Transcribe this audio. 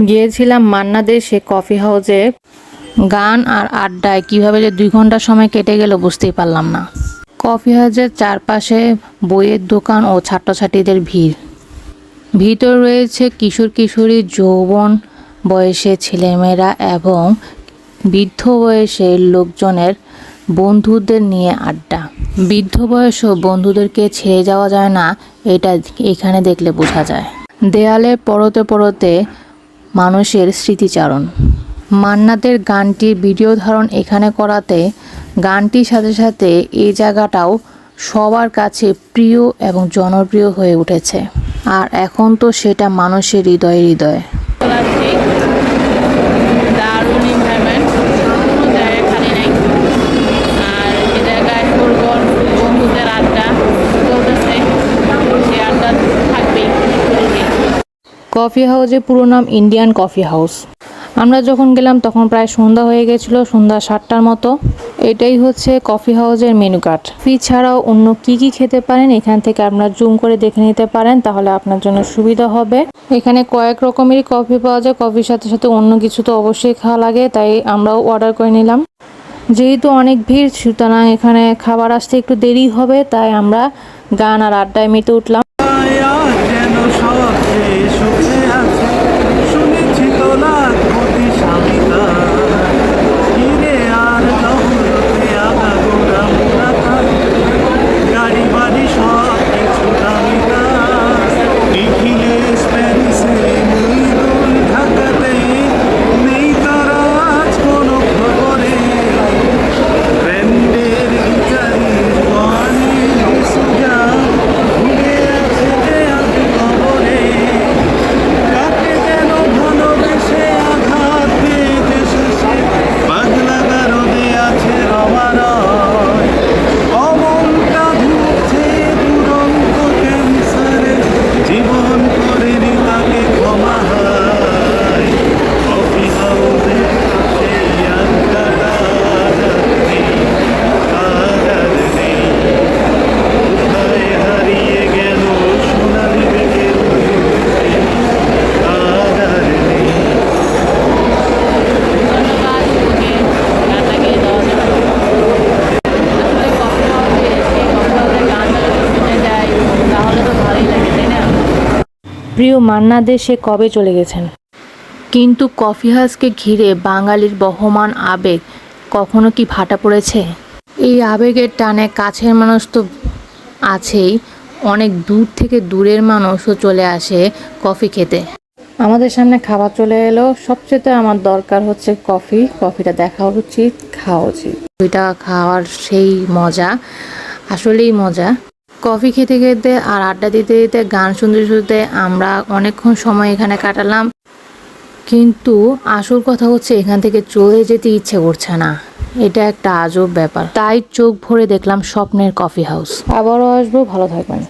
গিয়েছিলাম মান্না দে সে কফি হাউসে। গান আর আড্ডায় কিভাবে যে 2 ঘন্টা সময় কেটে গেল বুঝতেই পারলাম না। কফি হাউসের চারপাশে বইয়ের দোকান ও ছাত্রছাত্রীদের ভিড়। ভিতর রয়েছে কিশোর কিশোরী, যৌবন বয়সে ছেলেমেয়েরা এবং বৃদ্ধ বয়সের লোকজনের বন্ধুদের নিয়ে আড্ডা। বৃদ্ধ বয়সও বন্ধুদেরকে ছেড়ে যাওয়া যায় না, এটা এখানে দেখলে বোঝা যায়। দেয়ালে পরতে পরতে মানুষের স্মৃতিচারণ। মান্নাদের গানটির ভিডিও ধারণ এখানে করাতে গানটির সাথে সাথে এই জায়গাটাও সবার কাছে প্রিয় এবং জনপ্রিয় হয়ে উঠেছে। আর এখন তো সেটা মানুষের হৃদয়ে হৃদয়ে। কফি হাউসের পুরো নাম ইন্ডিয়ান কফি হাউস। আমরা যখন গেলাম তখন প্রায় সন্ধ্যা হয়ে গেছিল, সন্ধ্যা 7টার মতো। এটাই হচ্ছে কফি হাউসের মেনু কার্ড। ফি ছাড়াও অন্য কি কি খেতে পারেন এখান থেকে আপনারা জুম করে দেখে নিতে পারেন, তাহলে আপনার জন্য সুবিধা হবে। এখানে কয়েক রকমেরই কফি পাওয়া যায়, কফির সাথে সাথে অন্য কিছু তো অবশ্যই খাওয়া লাগে, তাই আমরাও অর্ডার করে নিলাম। যেহেতু অনেক ভিড় সুতরাং এখানে খাবার আসতে একটু দেরি হবে, তাই আমরা গান আর আড্ডায় মেতে উঠলাম। প্রিয় মান্না দে সে কবে চলে গেছেন, কিন্তু কফি হাউসকে ঘিরে বাঙালির বহমান আবেগ কখনো কি ভাটা পড়েছে? এই আবেগের টানে কাছের মানুষ তো আছেই, অনেক দূর থেকে দূরের মানুষও চলে আসে কফি খেতে। আমাদের সামনে খাবার চলে এলো। সবচেয়ে আমার দরকার হচ্ছে কফি। কফিটা দেখা উচিত, খাওয়া উচিত। ওইটা খাওয়ার সেই মজা, আসলেই মজা। কফি খেতে খেতে আর আড্ডা দিতে দিতে গান শুনতে শুনতে আমরা অনেকক্ষণ সময় এখানে কাটালাম, কিন্তু আসল কথা হচ্ছে এখান থেকে চলে যেতে ইচ্ছে করছে না। এটা একটা আজব ব্যাপার। তাই চোখ ভরে দেখলাম স্বপ্নের কফি হাউস। আবারও আসবো, ভালো থাকবেন।